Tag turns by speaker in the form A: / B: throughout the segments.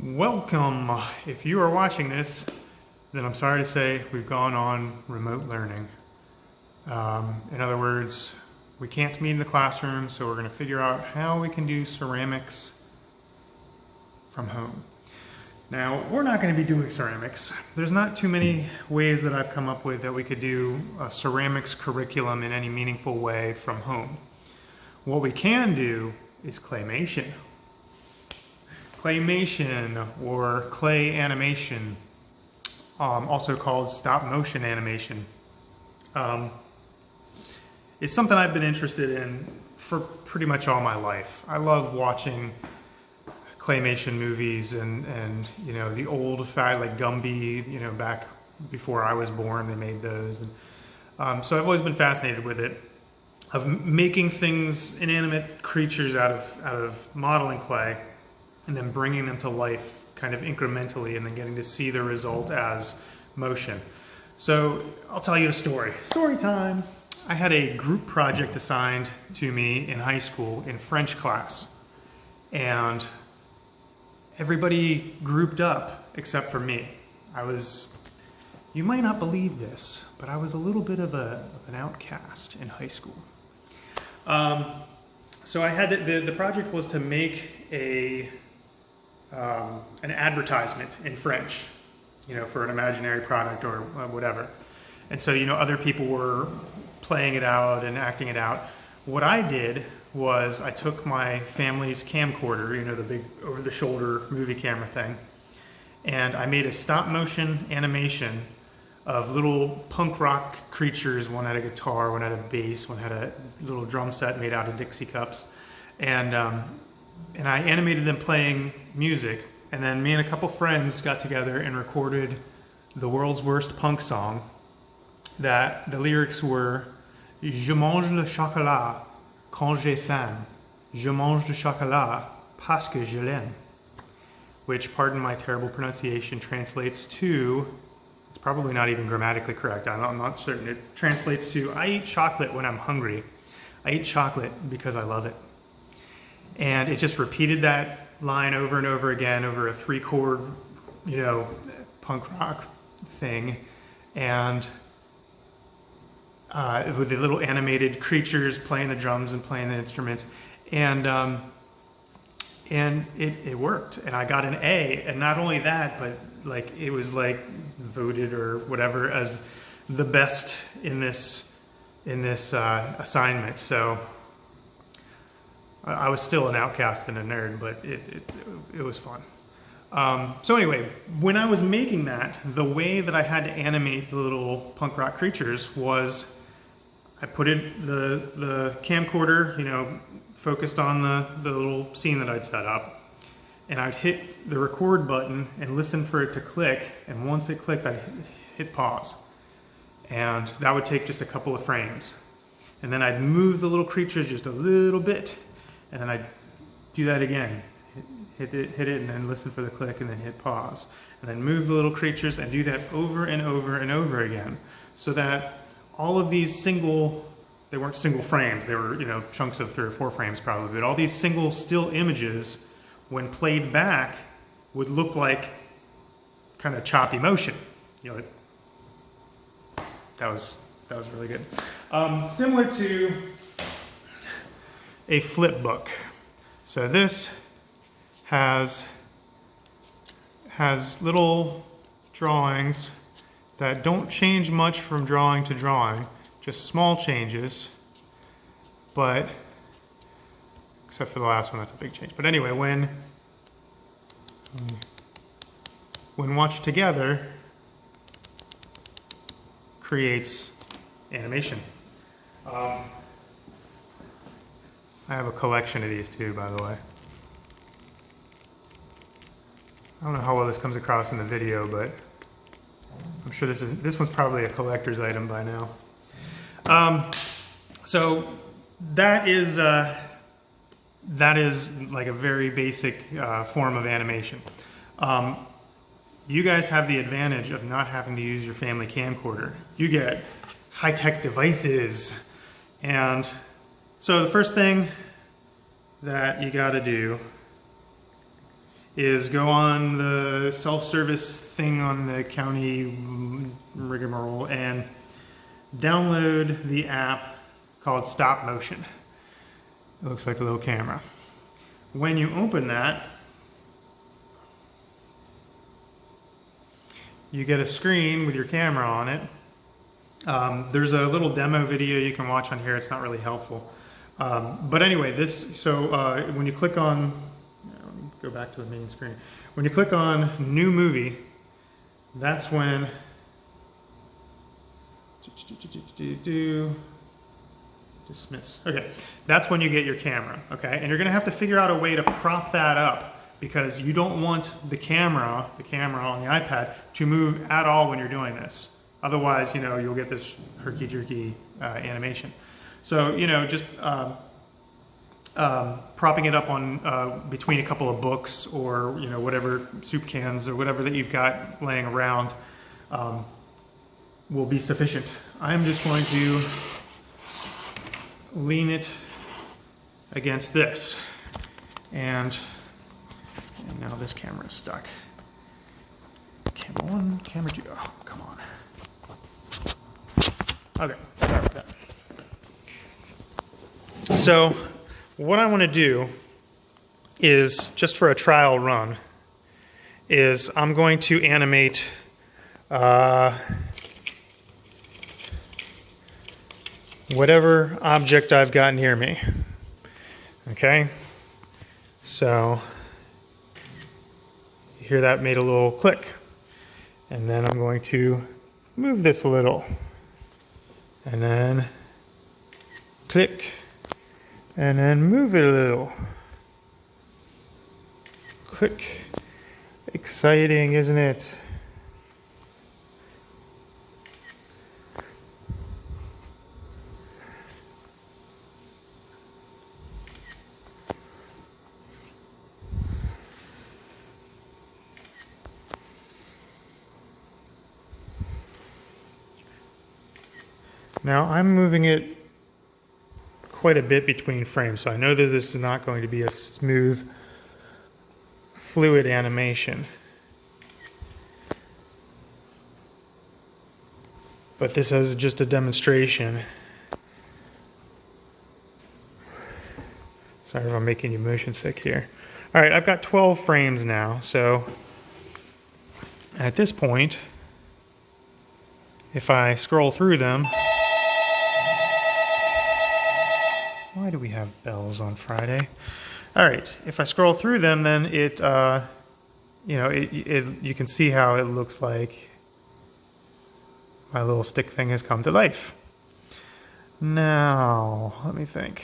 A: Welcome. If you are watching this, then I'm sorry to say we've gone on remote learning. In other words, we can't meet in the classroom, so we're going to figure out how we can do ceramics from home. Now, we're not going to be doing ceramics. There's not too many ways that I've come up with that we could do a ceramics curriculum in any meaningful way from home. What we can do is claymation. Claymation or clay animation, also called stop motion animation, is something I've been interested in for pretty much all my life. I love watching claymation movies and you know, the old fact like Gumby, you know, back before I was born they made those, and so I've always been fascinated with it, of making things, inanimate creatures out of modeling clay and then bringing them to life kind of incrementally and then getting to see the result as motion. So I'll tell you a story. Story time. I had a group project assigned to me in high school in French class, and everybody grouped up except for me. You might not believe this, but I was a little bit of an outcast in high school. So I had the project was to make an advertisement in French, you know, for an imaginary product or whatever. And so, you know, other people were playing it out and acting it out. What I did was I took my family's camcorder, you know, the big over-the-shoulder movie camera thing, and I made a stop-motion animation of little punk rock creatures. One had a guitar, one had a bass, one had a little drum set made out of Dixie cups. And I animated them playing music, and then me and a couple friends got together and recorded the world's worst punk song that the lyrics were "Je mange le chocolat quand j'ai faim. Je mange le chocolat parce que je l'aime." Which, pardon my terrible pronunciation, translates to, it's probably not even grammatically correct, I'm not certain. It translates to, I eat chocolate when I'm hungry. I eat chocolate because I love it. And it just repeated that line over and over again over a 3-chord, you know, punk rock thing. And with the little animated creatures playing the drums and playing the instruments. And it worked. And I got an A. And not only that, but like it was like voted or whatever as the best in this assignment. So I was still an outcast and a nerd, but it was fun. So anyway, when I was making that, the way that I had to animate the little punk rock creatures was I put the camcorder, you know, focused on the little scene that I'd set up, and I'd hit the record button and listen for it to click, and once it clicked, I'd hit pause. And that would take just a couple of frames. And then I'd move the little creatures just a little bit, and then I'd do that again, hit it, and then listen for the click, and then hit pause. And then move the little creatures and do that over and over and over again, so that all of these they weren't single frames, they were, you know, chunks of 3 or 4 frames probably, but all these single still images, when played back, would look like kind of choppy motion. You know, that was really good. Similar to a flip book. So this has little drawings that don't change much from drawing to drawing, just small changes, but except for the last one, that's a big change. But anyway, when watched together, creates animation. I have a collection of these too, by the way. I don't know how well this comes across in the video, but I'm sure this one's probably a collector's item by now. So that is like a very basic form of animation. You guys have the advantage of not having to use your family camcorder. You get high-tech devices, and so the first thing that you got to do is go on the self-service thing on the county rigmarole and download the app called Stop Motion. It looks like a little camera. When you open that, you get a screen with your camera on it. There's a little demo video you can watch on here. It's not really helpful. But anyway, when you click on, let me go back to the main screen. When you click on New Movie, that's when, dismiss. Okay, that's when you get your camera, okay? And you're gonna have to figure out a way to prop that up because you don't want the camera on the iPad to move at all when you're doing this. Otherwise, you'll get this herky-jerky animation. So, just propping it up on between a couple of books or, whatever soup cans or whatever that you've got laying around will be sufficient. I'm just going to lean it against this. And now this camera is stuck. Camera one, camera two. Oh, come on. Okay, sorry about that. So what I want to do is, just for a trial run, is I'm going to animate whatever object I've got near me. Okay? So you hear that made a little click. And then I'm going to move this a little. And then click. And then move it a little. Click. Exciting, isn't it? Now I'm moving it quite a bit between frames, so I know that this is not going to be a smooth, fluid animation. But this is just a demonstration. Sorry if I'm making you motion sick here. Alright, I've got 12 frames now, so at this point, if I scroll through them, why do we have bells on Friday? All right, if I scroll through them, then it, you can see how it looks like my little stick thing has come to life. Now, let me think.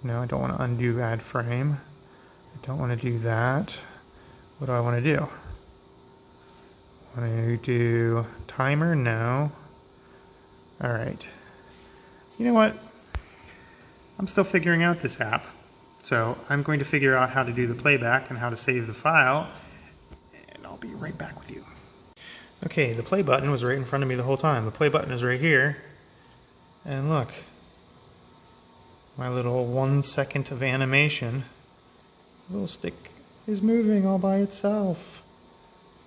A: No, I don't want to undo add frame. I don't want to do that. What do I want to do? I want to do timer? No. All right. You know what? I'm still figuring out this app, so I'm going to figure out how to do the playback and how to save the file, and I'll be right back with you. Okay, the play button was right in front of me the whole time. The play button is right here, and look, my little 1 second of animation, the little stick is moving all by itself.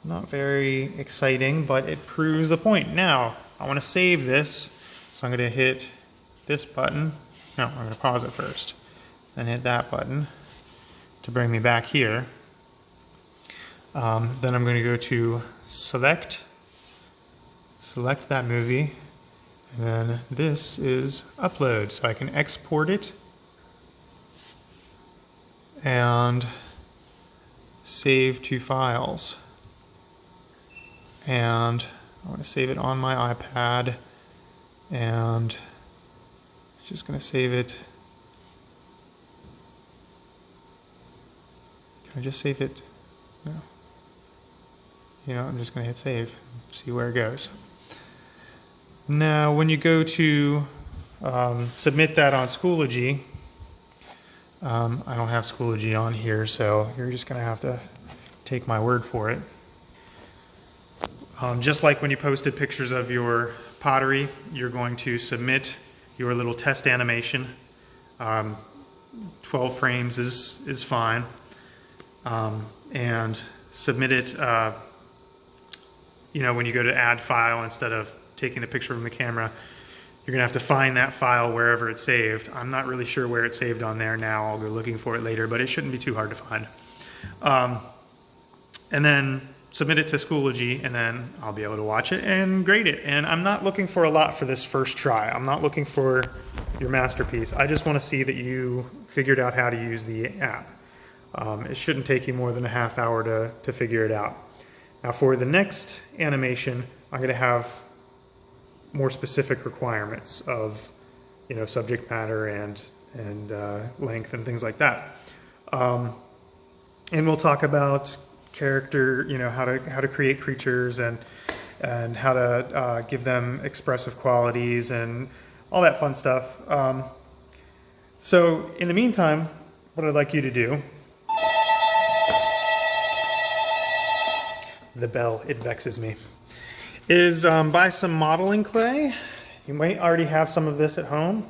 A: Not very exciting, but it proves a point. Now, I want to save this, so I'm going to hit this button. No, I'm going to pause it first, then hit that button to bring me back here. Then I'm going to go to select that movie, and then this is upload, so I can export it and save to files. And I want to save it on my iPad, and just going to save it. Can I just save it? No. I'm just going to hit save, see where it goes. Now, when you go to submit that on Schoology, I don't have Schoology on here, so you're just going to have to take my word for it. Just like when you posted pictures of your pottery, you're going to submit your little test animation. 12 frames is fine. and submit it, you know, when you go to add file, instead of taking a picture from the camera, you're gonna have to find that file wherever it's saved. I'm not really sure where it's saved on there now. I'll go looking for it later, but it shouldn't be too hard to find. And then submit it to Schoology, and then I'll be able to watch it and grade it. And I'm not looking for a lot for this first try. I'm not looking for your masterpiece. I just want to see that you figured out how to use the app. It shouldn't take you more than a half hour to figure it out. Now for the next animation, I'm going to have more specific requirements of, you know, subject matter and length and things like that. And we'll talk about character, you know, how to create creatures and how to give them expressive qualities and all that fun stuff. So in the meantime, what I'd like you to do, the bell, it vexes me, is buy some modeling clay. You might already have some of this at home,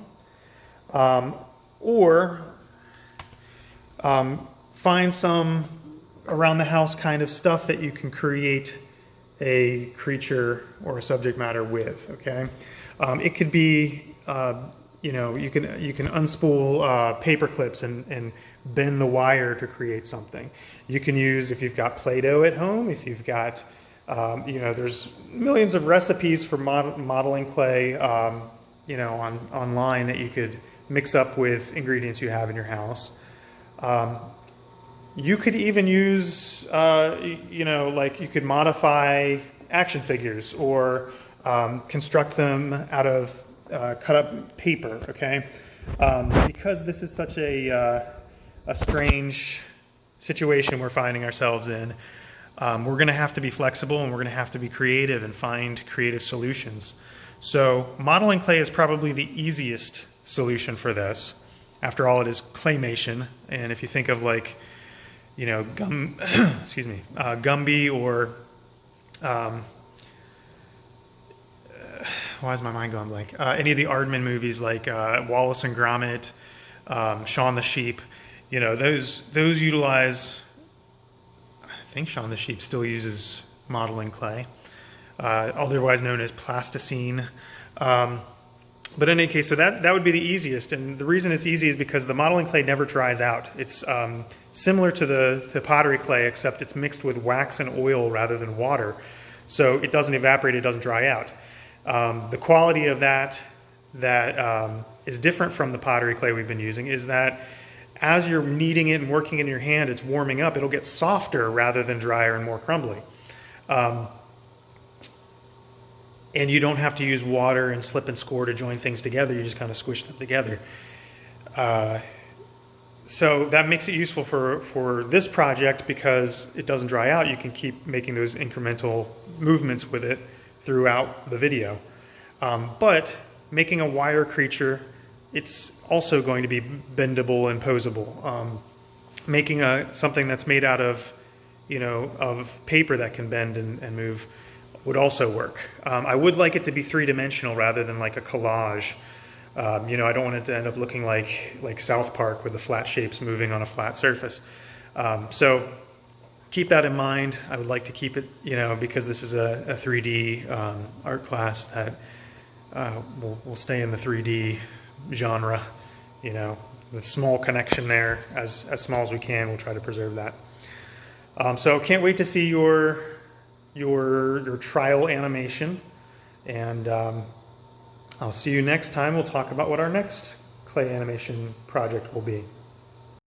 A: or find some around the house kind of stuff that you can create a creature or a subject matter with. Okay, it could be, you know, you can unspool paper clips and bend the wire to create something. You can use, if you've got Play-Doh at home, if you've got, you know, there's millions of recipes for modeling clay, you know, online that you could mix up with ingredients you have in your house. You could even use, you know, like you could modify action figures or construct them out of cut up paper, okay? Because this is such a strange situation we're finding ourselves in, we're gonna have to be flexible and we're gonna have to be creative and find creative solutions. So modeling clay is probably the easiest solution for this. After all, it is claymation, and if you think of, like, you know, excuse me, Gumby, or why is my mind going blank? Any of the Aardman movies, like Wallace and Gromit, Shaun the Sheep, you know, those utilize, I think Shaun the Sheep still uses modeling clay, otherwise known as plasticine. But in any case, so that would be the easiest, and the reason it's easy is because the modeling clay never dries out. It's similar to the pottery clay, except it's mixed with wax and oil rather than water, so it doesn't evaporate, it doesn't dry out. The quality of that is different from the pottery clay we've been using is that as you're kneading it and working it in your hand, it's warming up, it'll get softer rather than drier and more crumbly. And you don't have to use water and slip and score to join things together. You just kind of squish them together. So that makes it useful for this project because it doesn't dry out. You can keep making those incremental movements with it throughout the video. But making a wire creature, it's also going to be bendable and posable. Making something that's made out of, you know, of paper that can bend and move would also work. I would like it to be three-dimensional rather than like a collage. You know, I don't want it to end up looking like South Park with the flat shapes moving on a flat surface. So keep that in mind. I would like to keep it, you know, because this is a 3D art class that will stay in the 3D genre. You know, the small connection there, as small as we can, we'll try to preserve that. So can't wait to see your trial animation, and I'll see you next time. We'll talk about what our next clay animation project will be.